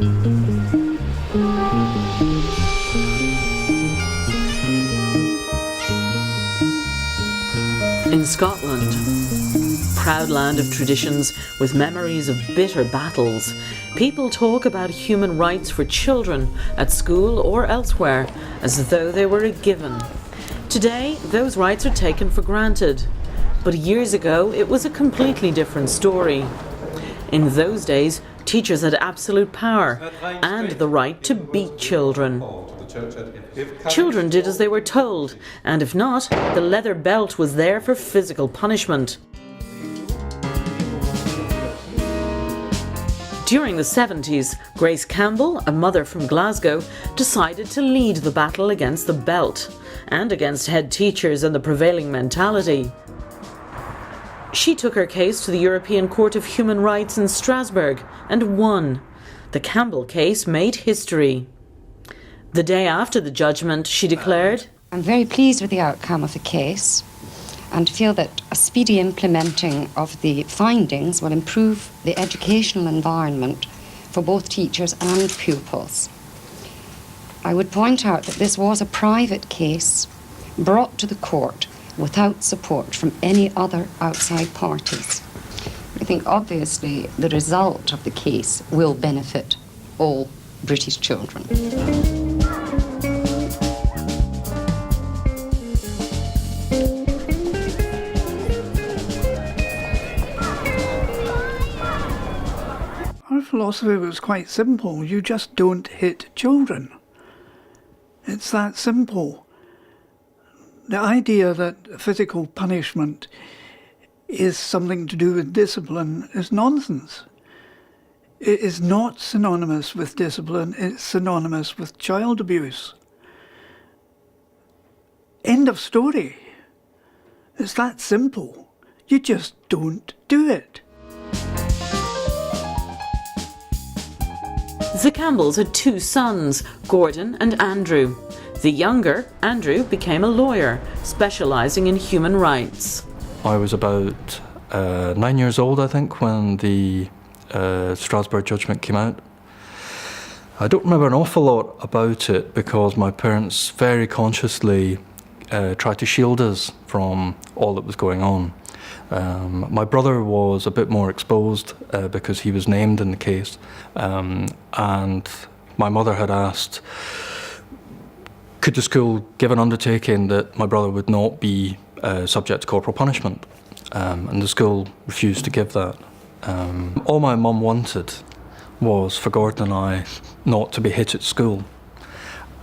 In Scotland, proud land of traditions with memories of bitter battles, people talk about human rights for children at school or elsewhere as though they were a given. Today, those rights are taken for granted, but years ago it was a completely different story. In those days, teachers had absolute power and the right to beat children. Children did as they were told, and if not, the leather belt was there for physical punishment. During the 70s, Grace Campbell, a mother from Glasgow, decided to lead the battle against the belt and against head teachers and the prevailing mentality. She took her case to the European Court of Human Rights in Strasbourg and won. The Campbell case made history. The day after the judgment, she declared, "I'm very pleased with the outcome of the case and feel that a speedy implementing of the findings will improve the educational environment for both teachers and pupils. I would point out that this was a private case brought to the court without support from any other outside parties. I think obviously the result of the case will benefit all British children." Our philosophy was quite simple. You just don't hit children. It's that simple. The idea that physical punishment is something to do with discipline is nonsense. It is not synonymous with discipline, it's synonymous with child abuse. End of story. It's that simple. You just don't do it. The Campbells had two sons, Gordon and Andrew. The younger, Andrew, became a lawyer, specialising in human rights. I was about 9 years old, I think, when the Strasbourg judgment came out. I don't remember an awful lot about it because my parents very consciously tried to shield us from all that was going on. My brother was a bit more exposed because he was named in the case, and my mother had asked, could the school give an undertaking that my brother would not be subject to corporal punishment? And the school refused to give that. All my mum wanted was for Gordon and I not to be hit at school.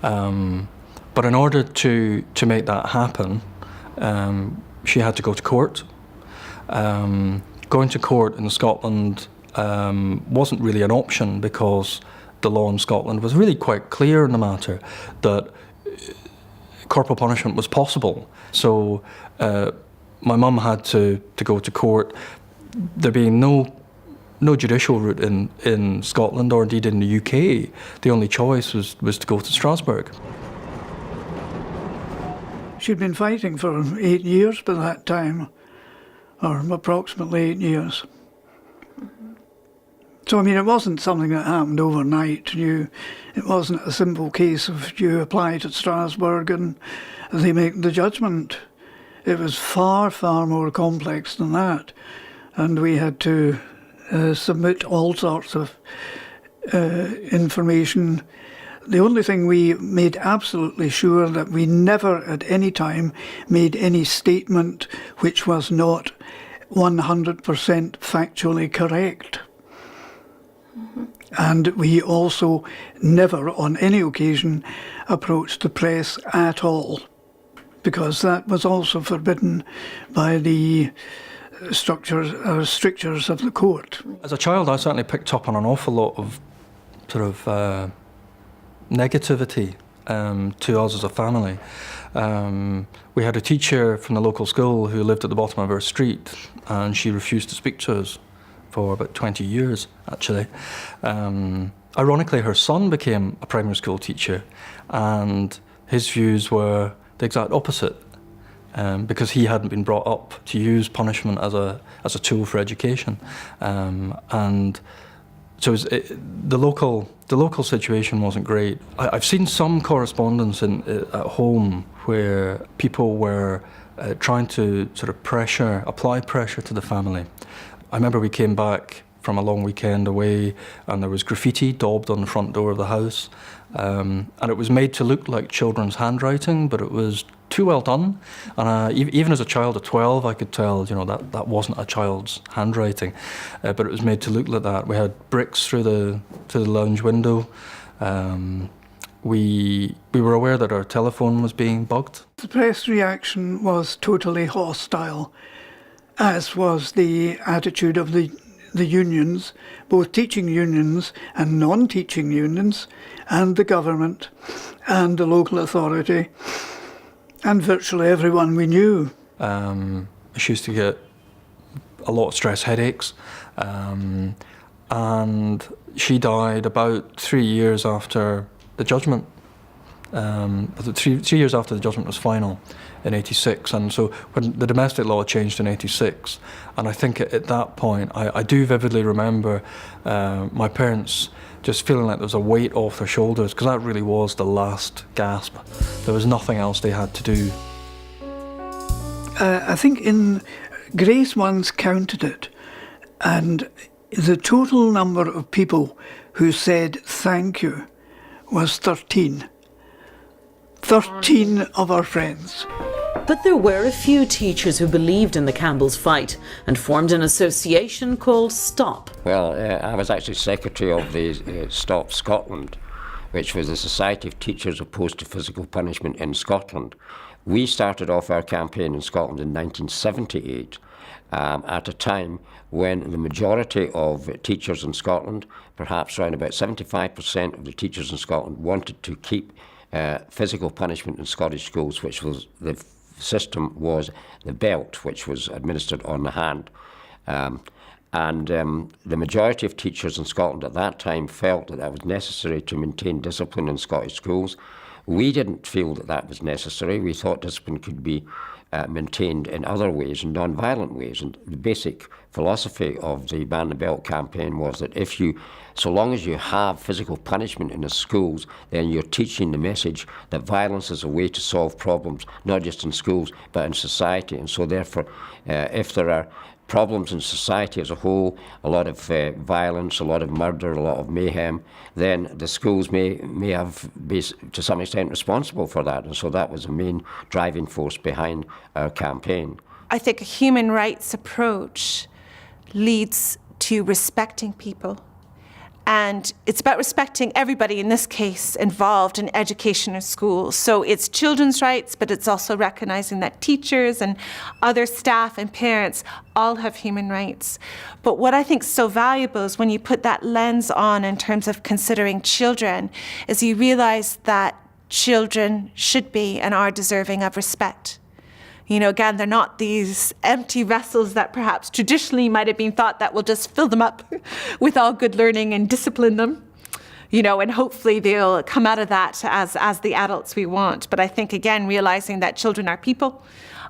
But in order to make that happen, she had to go to court. Going to court in Scotland wasn't really an option because the law in Scotland was really quite clear in the matter that corporal punishment was possible. So my mum had to go to court. There being no judicial route in Scotland or indeed in the UK, the only choice was to go to Strasbourg. She'd been fighting for 8 years by that time, or approximately 8 years. So, I mean, it wasn't something that happened overnight. It wasn't a simple case of you apply to Strasbourg and they make the judgment. It was far, far more complex than that. And we had to submit all sorts of information. The only thing we made absolutely sure that we never at any time made any statement which was not 100% factually correct. Mm-hmm. And we also never on any occasion approached the press at all, because that was also forbidden by the strictures of the court. As a child, I certainly picked up on an awful lot of sort of negativity to us as a family. We had a teacher from the local school who lived at the bottom of our street, and she refused to speak to us for about 20 years, actually. Ironically, her son became a primary school teacher, and his views were the exact opposite, because he hadn't been brought up to use punishment as a tool for education. And so the local The local situation wasn't great. I've seen some correspondence at home where people were trying to sort of apply pressure to the family. I remember we came back from a long weekend away and there was graffiti daubed on the front door of the house, and it was made to look like children's handwriting, but it was too well done. And even as a child of 12, I could tell, that wasn't a child's handwriting, but it was made to look like that. We had bricks through the lounge window. We were aware that our telephone was being bugged. The press reaction was totally hostile, as was the attitude of the unions, both teaching unions and non-teaching unions, and the government and the local authority, and virtually everyone we knew. She used to get a lot of stress headaches, and she died about 3 years after the judgment. 3 years after the judgment was final in 86, and so when the domestic law changed in 86, and I think at that point I do vividly remember my parents just feeling like there was a weight off their shoulders, because that really was the last gasp. There was nothing else they had to do. I think in Grace once counted it, and the total number of people who said thank you was 13. 13 of our friends. But there were a few teachers who believed in the Campbell's fight and formed an association called STOP. Well, I was actually secretary of the STOP Scotland, which was the Society of Teachers Opposed to Physical Punishment in Scotland. We started off our campaign in Scotland in 1978, at a time when the majority of teachers in Scotland, perhaps around about 75% of the teachers in Scotland, wanted to keep physical punishment in Scottish schools, which was the system was the belt, which was administered on the hand. The majority of teachers in Scotland at that time felt that was necessary to maintain discipline in Scottish schools. We didn't feel that was necessary. We thought discipline could be maintained in other ways, in non-violent ways. And the basic philosophy of the Ban the Belt campaign was that so long as you have physical punishment in the schools, then you're teaching the message that violence is a way to solve problems, not just in schools, but in society. And so therefore, if there are problems in society as a whole, a lot of violence, a lot of murder, a lot of mayhem, then the schools may have been to some extent responsible for that. And so that was the main driving force behind our campaign. I think a human rights approach leads to respecting people. And it's about respecting everybody, in this case, involved in education or schools. So it's children's rights, but it's also recognizing that teachers and other staff and parents all have human rights. But what I think is so valuable is when you put that lens on in terms of considering children, is you realize that children should be and are deserving of respect. Again, they're not these empty vessels that perhaps traditionally might have been thought that will just fill them up with all good learning and discipline them, and hopefully they'll come out of that as the adults we want. But I think, again, realizing that children are people,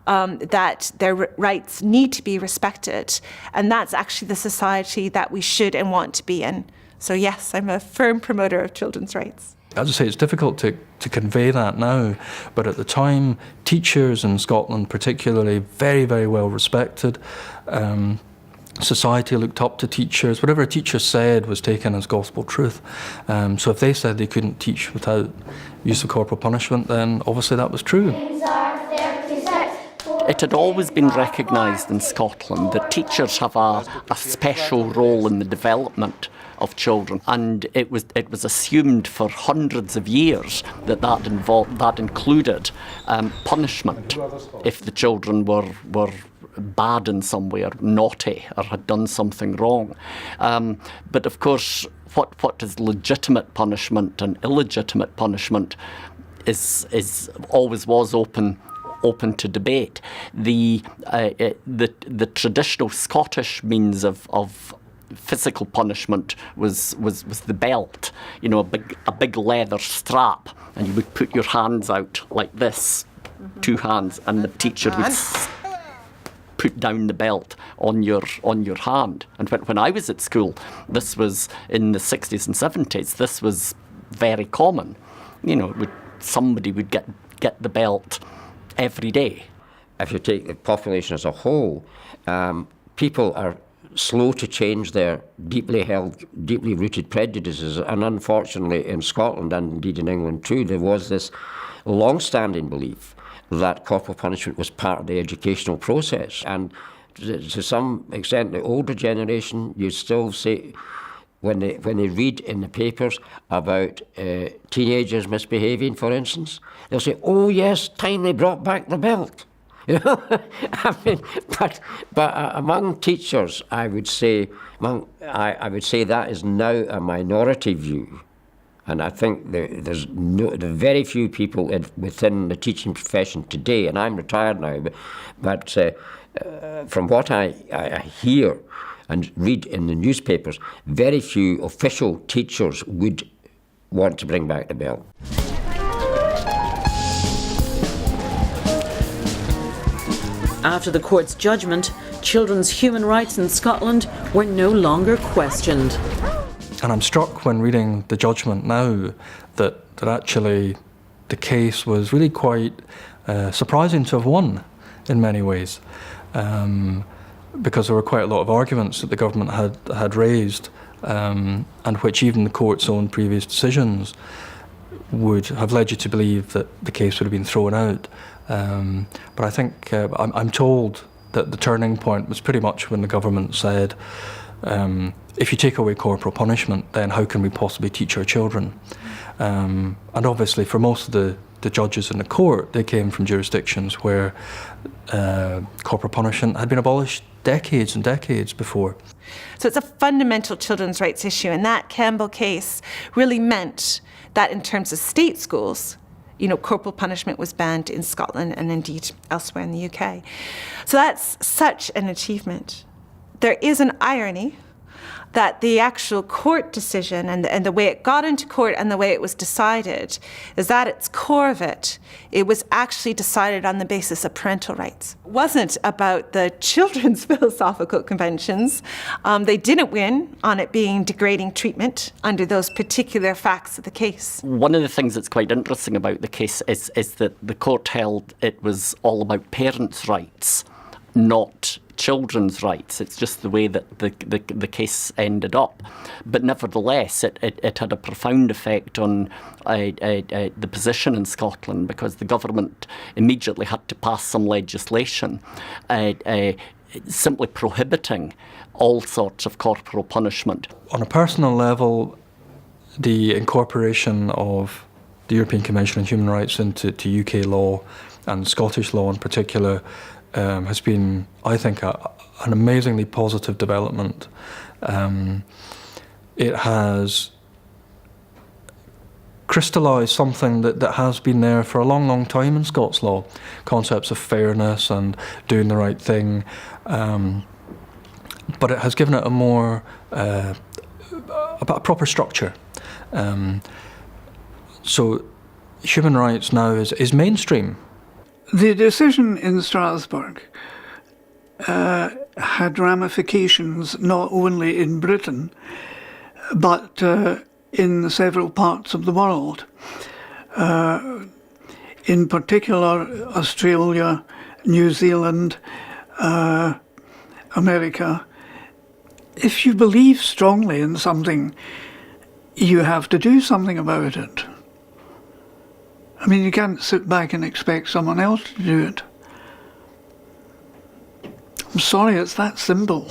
that their rights need to be respected, and that's actually the society that we should and want to be in. So yes, I'm a firm promoter of children's rights. As I say, it's difficult to convey that now, but at the time, teachers in Scotland particularly, very, very well respected. Society looked up to teachers. Whatever a teacher said was taken as gospel truth. So if they said they couldn't teach without use of corporal punishment, then obviously that was true. It had always been recognised in Scotland that teachers have a special role in the development of children, and it was assumed for hundreds of years that included punishment if the children were bad in some way, or naughty, or had done something wrong. But of course, what is legitimate punishment and illegitimate punishment is always was open to debate. The traditional Scottish means of physical punishment was the belt, a big leather strap, and you would put your hands out like this, two hands, and the teacher would put down the belt on your hand. And when I was at school, this was in the 60s and 70s, this was very common. You know, somebody would get the belt every day. If you take the population as a whole, people are slow to change their deeply held, deeply rooted prejudices. And unfortunately in Scotland, and indeed in England too, there was this long-standing belief that corporal punishment was part of the educational process. And to some extent, the older generation, you still say, when they read in the papers about teenagers misbehaving, for instance, they'll say, "Oh yes, time they brought back the belt." You know, I mean, but among teachers, I would say that is now a minority view, and I think there's very few people within the teaching profession today. And I'm retired now, but from what I hear and read in the newspapers, very few official teachers would want to bring back the belt. After the court's judgment, children's human rights in Scotland were no longer questioned. And I'm struck when reading the judgment now that actually the case was really quite surprising to have won in many ways, because there were quite a lot of arguments that the government had raised, and which even the court's own previous decisions would have led you to believe that the case would have been thrown out. But I think I'm told that the turning point was pretty much when the government said, if you take away corporal punishment, then how can we possibly teach our children? And obviously for most of the judges in the court, they came from jurisdictions where corporal punishment had been abolished decades and decades before. So it's a fundamental children's rights issue, and that Kэмpbell case really meant that in terms of state schools, you know, corporal punishment was banned in Scotland and indeed elsewhere in the UK. So that's such an achievement. There is an irony that the actual court decision and the way it got into court and the way it was decided is that at its core of it was actually decided on the basis of parental rights. It wasn't about the children's philosophical conventions. They didn't win on it being degrading treatment under those particular facts of the case. One of the things that's quite interesting about the case is that the court held it was all about parents' rights, not children's rights. It's just the way that the case ended up. But nevertheless, it had a profound effect on the position in Scotland, because the government immediately had to pass some legislation simply prohibiting all sorts of corporal punishment. On a personal level, the incorporation of the European Convention on Human Rights into UK law, and Scottish law in particular, has been, I think, an amazingly positive development. It has crystallised something that has been there for a long, long time in Scots law, concepts of fairness and doing the right thing, but it has given it a more, a proper structure. So human rights now is mainstream. The decision in Strasbourg had ramifications not only in Britain, but in several parts of the world. In particular, Australia, New Zealand, America. If you believe strongly in something, you have to do something about it. I mean, you can't sit back and expect someone else to do it. I'm sorry, it's that simple.